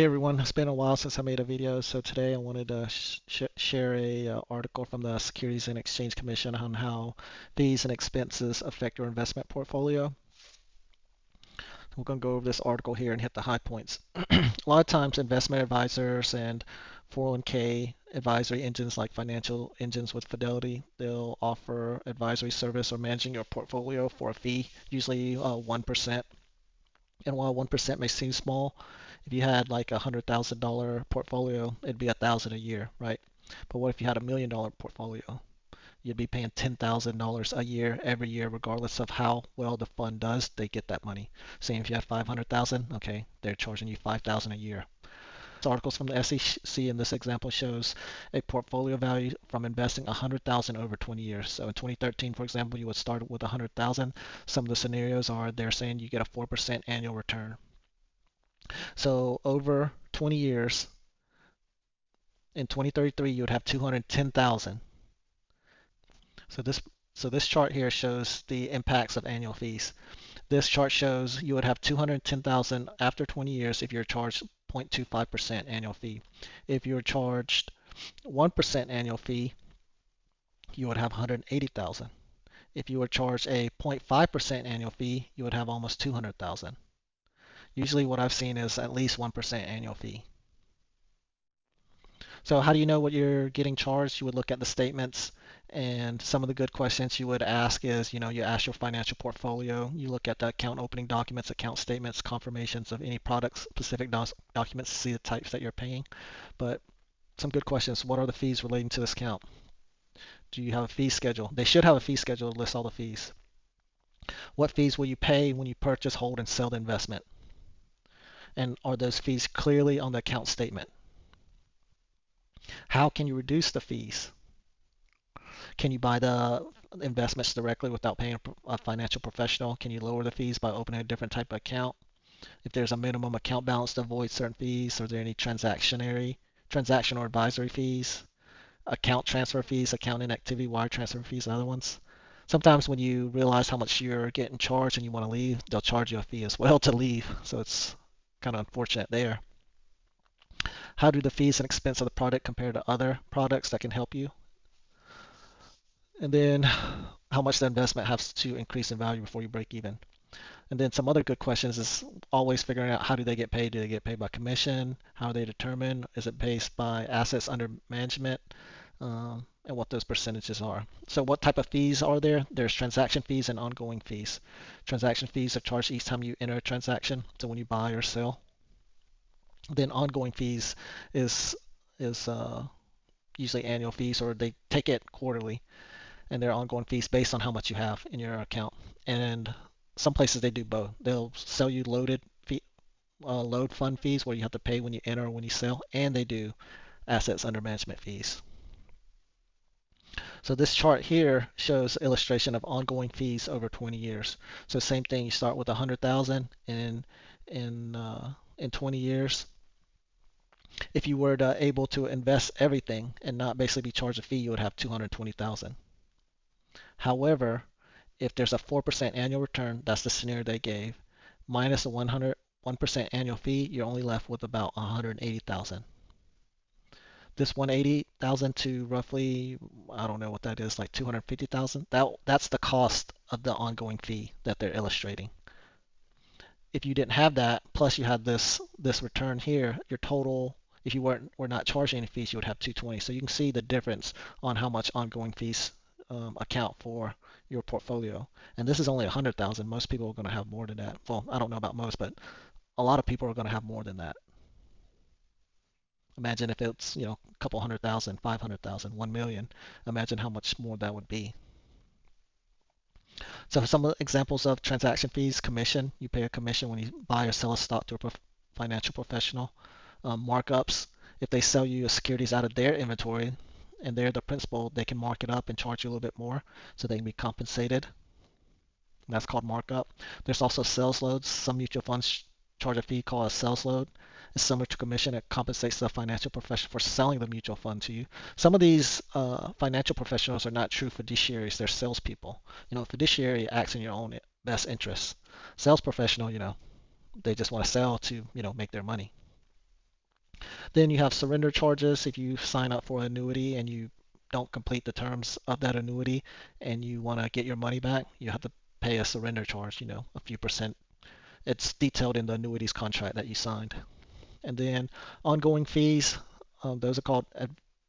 Hey everyone, it's been a while since I made a video, so today I wanted to share a article from the Securities and Exchange Commission on how fees and expenses affect your investment portfolio. We're going to go over this article here and hit the high points. A lot of times investment advisors and 401k advisory engines like financial engines with Fidelity, they'll offer advisory service or managing your portfolio for a fee, usually 1%. And while 1% may seem small, if you had like $100,000 portfolio, it'd be 1,000 a year, right? But what if you had $1 million portfolio? You'd be paying $10,000 a year every year, regardless of how well the fund does. They get that money. Same if you had 500,000, okay, they're charging you 5,000 a year. This articles from the SEC in this example shows a portfolio value from investing 100,000 over 20 years. So in 2013, for example, you would start with 100,000. Some of the scenarios are they're saying you get a 4% annual return. So over 20 years, in 2033, you would have 210,000. So this chart here shows the impacts of annual fees. This chart shows you would have 210,000 after 20 years if you're charged 0.25% annual fee. If you're charged 1% annual fee, you would have 180,000. If you were charged a 0.5% annual fee, you would have almost 200,000. Usually what I've seen is at least 1% annual fee. So how do you know what you're getting charged? You would look at the statements, and some of the good questions you would ask is, you ask your financial portfolio, you look at the account opening documents, account statements, confirmations of any products, specific documents to see the types that you're paying. But some good questions. What are the fees relating to this account? Do you have a fee schedule? They should have a fee schedule to list all the fees. What fees will you pay when you purchase, hold, and sell the investment? And are those fees clearly on the account statement? How can you reduce the fees? Can you buy the investments directly without paying a financial professional? Can you lower the fees by opening a different type of account? If there's a minimum account balance to avoid certain fees, are there any transaction or advisory fees, account transfer fees, account inactivity, wire transfer fees, and other ones? Sometimes when you realize how much you're getting charged and you want to leave, they'll charge you a fee as well to leave. So it's kind of unfortunate there. How do the fees and expense of the product compare to other products that can help you? And then how much the investment has to increase in value before you break even. And then some other good questions is always figuring out how do they get paid? Do they get paid by commission? How are they determined? Is it based by assets under management? And what those percentages are. So what type of fees are there? There's transaction fees and ongoing fees. Transaction fees are charged each time you enter a transaction, so when you buy or sell. Then ongoing fees is usually annual fees, or they take it quarterly, and they're ongoing fees based on how much you have in your account. And some places they do both. They'll sell you load fund fees where you have to pay when you enter or when you sell, and they do assets under management fees. So this chart here shows illustration of ongoing fees over 20 years. So same thing, you start with 100,000 in 20 years. If you were able to invest everything and not basically be charged a fee, you would have 220,000. However, if there's a 4% annual return, that's the scenario they gave, minus a 1% annual fee, you're only left with about 180,000. This 180,000 to roughly, I don't know what that is, like 250,000, that's the cost of the ongoing fee that they're illustrating. If you didn't have that, plus you had this return here, your total, if you were not charging any fees, you would have 220. So you can see the difference on how much ongoing fees account for your portfolio. And this is only 100,000. Most people are going to have more than that. Well, I don't know about most, but a lot of people are going to have more than that. Imagine if it's, a couple 100,000, 500,000, 1 million. Imagine how much more that would be. So some examples of transaction fees: commission. You pay a commission when you buy or sell a stock to a financial professional. Markups. If they sell you securities out of their inventory and they're the principal, they can mark it up and charge you a little bit more so they can be compensated. That's called markup. There's also sales loads. Some mutual funds charge a fee called a sales load. It's similar to commission. It compensates the financial professional for selling the mutual fund to you. Some of these financial professionals are not true fiduciaries. They're salespeople. Fiduciary acts in your own best interest. Sales professional, they just want to sell to, make their money. Then you have surrender charges if you sign up for an annuity and you don't complete the terms of that annuity and you want to get your money back, you have to pay a surrender charge, a few percent. It's detailed in the annuities contract that you signed. And then ongoing fees, those are called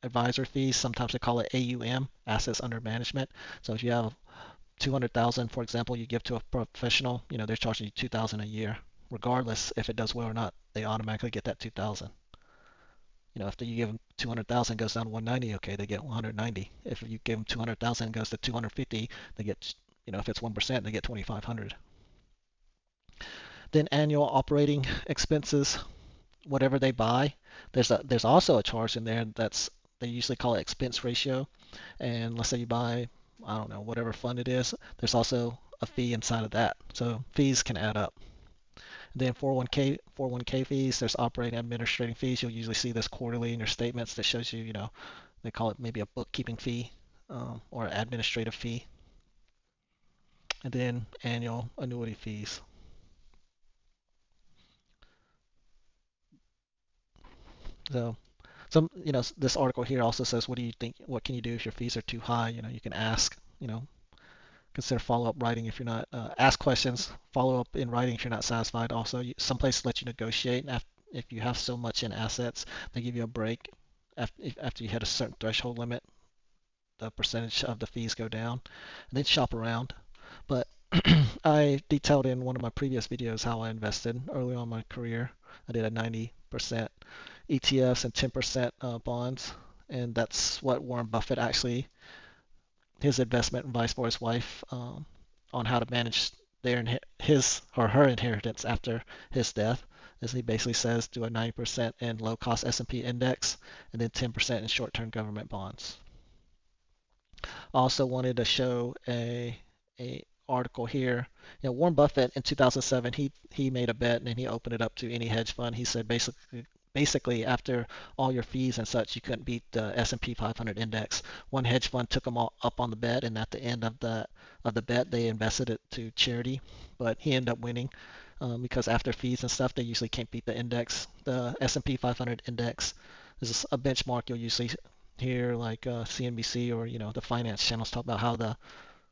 advisor fees. Sometimes they call it AUM, assets under management. So if you have 200,000, for example, you give to a professional, they're charging you 2,000 a year, regardless if it does well or not. They automatically get that 2,000. If you give them 200,000, goes down to 190, okay, they get 190. If you give them 200,000, it goes to 250, they get, if it's 1%, they get 2,500. Then annual operating expenses, whatever they buy, there's also a charge in there they usually call it expense ratio. And let's say you buy, I don't know, whatever fund it is, there's also a fee inside of that. So fees can add up. Then 401k fees, there's operating administrating fees. You'll usually see this quarterly in your statements that shows you, they call it maybe a bookkeeping fee or an administrative fee. And then annual annuity fees. So this article here also says, what do you think, what can you do if your fees are too high? You can ask, consider follow-up writing if you're not, ask questions, follow up in writing if you're not satisfied. Also, some places let you negotiate. If you have so much in assets, they give you a break. After you hit a certain threshold limit, the percentage of the fees go down. And then shop around. But I detailed in one of my previous videos how I invested early on in my career. I did a 90% ETFs and 10% bonds. And that's what Warren Buffett actually, his investment advice for his wife on how to manage his or her inheritance after his death. As he basically says, do a 90% in low-cost S&P index and then 10% in short-term government bonds. Also wanted to show a article here. Warren Buffett in 2007, he made a bet and then he opened it up to any hedge fund. He said basically after all your fees and such, you couldn't beat the S&P 500 index. One hedge fund took them all up on the bet, and at the end of the bet, they invested it to charity, but he ended up winning because after fees and stuff, they usually can't beat the index. The S&P 500 index is a benchmark you'll usually hear like CNBC or the finance channels talk about how the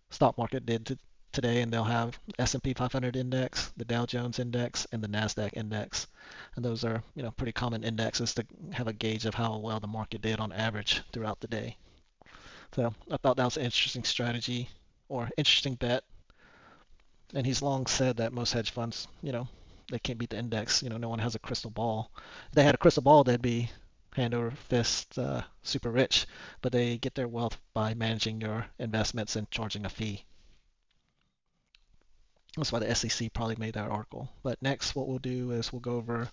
stock market did today, and they'll have S&P 500 index, the Dow Jones index, and the Nasdaq index, and those are pretty common indexes to have a gauge of how well the market did on average throughout the day. So I thought that was an interesting strategy or interesting bet. And he's long said that most hedge funds, they can't beat the index. No one has a crystal ball. If they had a crystal ball, they'd be hand over fist super rich, but they get their wealth by managing your investments and charging a fee. That's why the SEC probably made that article. But next, what we'll do is we'll go over,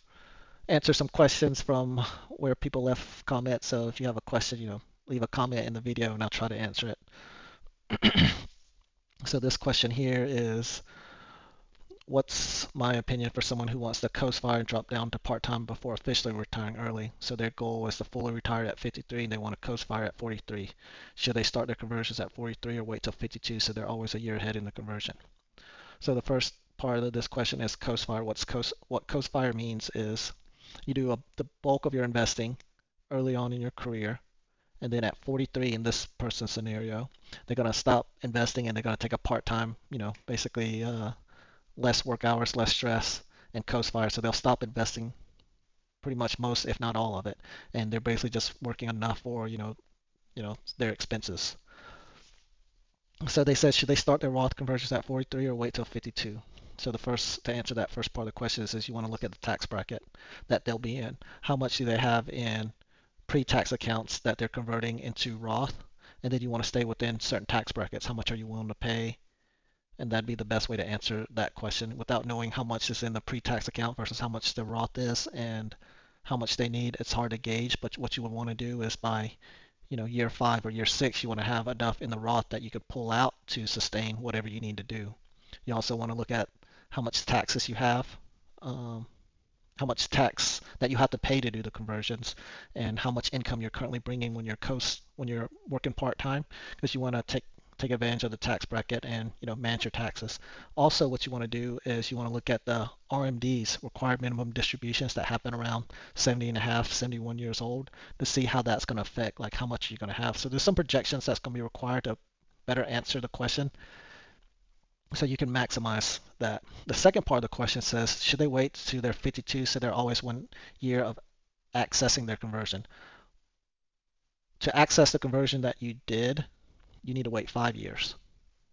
answer some questions from where people left comments. So if you have a question, leave a comment in the video and I'll try to answer it. So this question here is, what's my opinion for someone who wants to coast fire and drop down to part-time before officially retiring early? So their goal is to fully retire at 53 and they want to coast fire at 43. Should they start their conversions at 43 or wait till 52 so they're always a year ahead in the conversion? So the first part of this question is coast fire. What coast fire means is you do the bulk of your investing early on in your career, and then at 43 in this person's scenario, they're going to stop investing and they're going to take a part-time, basically less work hours, less stress, and coast fire. So they'll stop investing pretty much most, if not all of it, and they're basically just working enough for their expenses. So they said, should they start their Roth conversions at 43 or wait till 52? So to answer that first part of the question is you want to look at the tax bracket that they'll be in. How much do they have in pre-tax accounts that they're converting into Roth? And then you want to stay within certain tax brackets. How much are you willing to pay? And that'd be the best way to answer that question without knowing how much is in the pre-tax account versus how much the Roth is and how much they need. It's hard to gauge, but what you would want to do is by year 5 or year 6, you want to have enough in the Roth that you could pull out to sustain whatever you need to do. You also want to look at how much taxes you have, how much tax that you have to pay to do the conversions, and how much income you're currently bringing when you're working part-time, because you want to take take advantage of the tax bracket and manage your taxes. Also, what you want to do is you want to look at the RMDs, required minimum distributions, that happen around 70 and a half, 71 years old, to see how that's going to affect like how much you're going to have. So there's some projections that's going to be required to better answer the question, so you can maximize that. The second part of the question says, should they wait to their 52 so they're always 1 year of accessing their conversion? To access the conversion that you did, you need to wait 5 years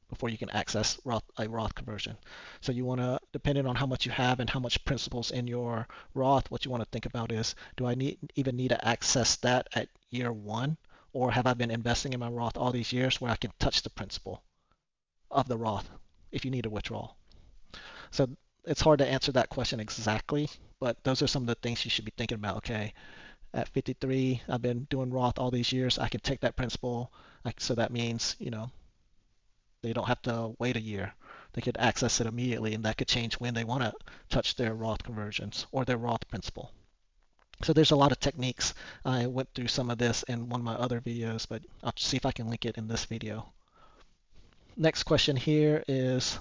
before you can access a Roth conversion. So you want to, depending on how much you have and how much principal's in your Roth, what you want to think about is, do I even need to access that at year one? Or have I been investing in my Roth all these years where I can touch the principal of the Roth if you need a withdrawal? So it's hard to answer that question exactly, but those are some of the things you should be thinking about. Okay, at 53, I've been doing Roth all these years. I can take that principal. So that means, they don't have to wait a year. They could access it immediately, and that could change when they want to touch their Roth conversions or their Roth principal. So there's a lot of techniques. I went through some of this in one of my other videos, but I'll see if I can link it in this video. Next question here is,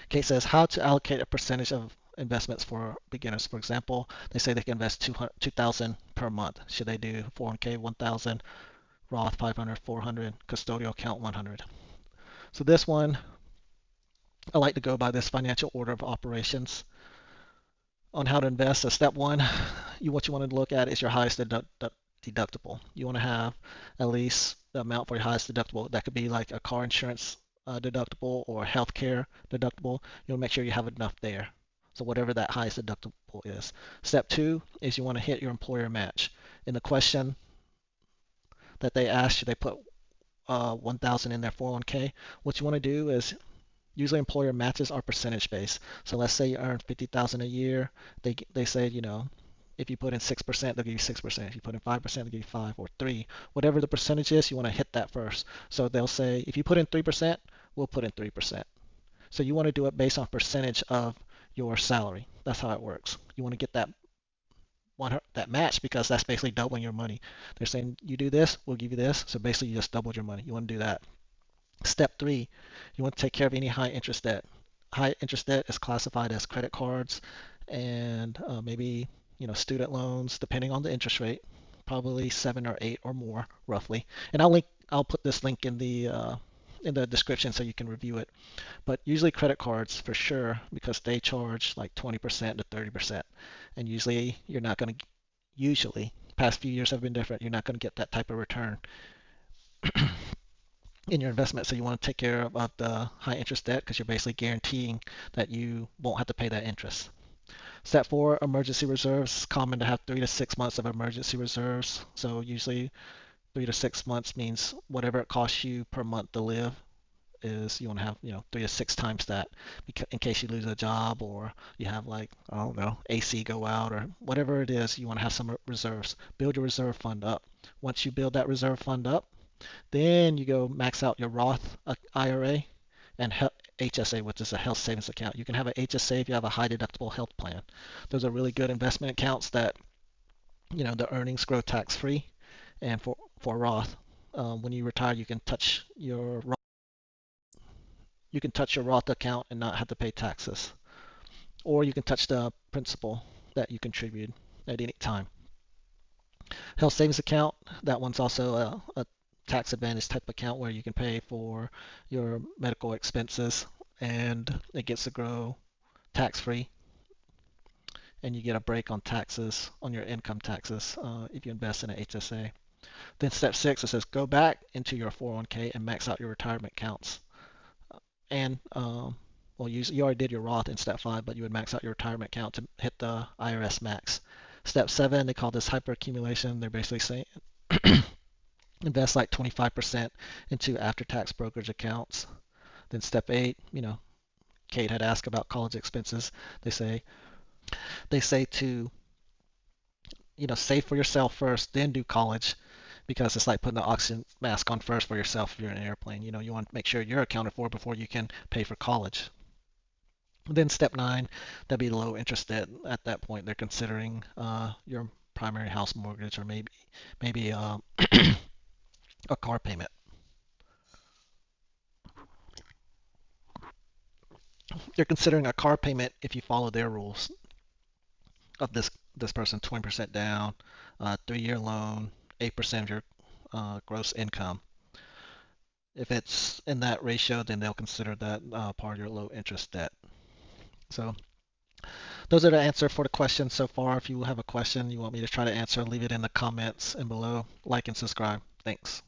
okay, it says how to allocate a percentage of investments for beginners. For example, they say they can invest 2,000 per month. Should they do 401k 1,000, Roth 500, 400, custodial account 100? So this one, I like to go by this financial order of operations on how to invest. So step one, what you want to look at is your highest deductible. You want to have at least the amount for your highest deductible. That could be like a car insurance deductible or a healthcare deductible. You want to make sure you have enough there. So whatever that highest deductible is. Step two is you want to hit your employer match. In the question that they asked, should they put 1,000 in their 401k? What you want to do is, usually employer matches are percentage based. So let's say you earn 50,000 a year. They say, if you put in 6%, they'll give you 6%. If you put in 5%, they'll give you 5 or 3. Whatever the percentage is, you want to hit that first. So they'll say, if you put in 3%, we'll put in 3%. So you want to do it based on percentage of your salary. That's how it works. You want to get that match, because that's basically doubling your money. They're saying you do this, we'll give you this. So basically you just doubled your money. You want to do that. Step three, you want to take care of any high interest debt. High interest debt is classified as credit cards and maybe student loans, depending on the interest rate, probably 7 or 8 or more, roughly. And I'll put this link in the description so you can review it. But usually credit cards for sure, because they charge like 20% to 30%, and usually you're not going to. Usually, past few years have been different. You're not going to get that type of return in your investment. So you want to take care of the high interest debt, because you're basically guaranteeing that you won't have to pay that interest. Step four, emergency reserves. It's common to have 3 to 6 months of emergency reserves. So usually 3 to 6 months means whatever it costs you per month to live is, you want to have 3 to 6 times that, in case you lose a job or you have, like, I don't know, AC go out or whatever it is. You want to have some reserves. Build your reserve fund up. Once you build that reserve fund up, then you go max out your Roth IRA and HSA, which is a health savings account. You can have an HSA if you have a high deductible health plan. Those are really good investment accounts that, the earnings grow tax free. And for Roth, when you retire, you can touch your Roth account and not have to pay taxes, or you can touch the principal that you contribute at any time. Health savings account, that one's also a tax advantage type account where you can pay for your medical expenses, and it gets to grow tax free, and you get a break on taxes, on your income taxes, if you invest in an HSA. Then step six, it says go back into your 401k and max out your retirement accounts. And well, you already did your Roth in step five, but you would max out your retirement account to hit the IRS max. Step seven, they call this hyperaccumulation. They're basically saying invest like 25% into after-tax brokerage accounts. Then step eight, Kate had asked about college expenses. They say to, save for yourself first, then do college, because it's like putting the oxygen mask on first for yourself if you're in an airplane. You want to make sure you're accounted for before you can pay for college. Then step nine, that'd be low interest debt. At that point, they're considering your primary house mortgage, or maybe a car payment. You're considering a car payment if you follow their rules of this person, 20% down, 3-year loan, 8% of your gross income. If it's in that ratio, then they'll consider that part of your low interest debt. So those are the answer for the questions so far. If you have a question you want me to try to answer, leave it in the comments and below. Like and subscribe. Thanks.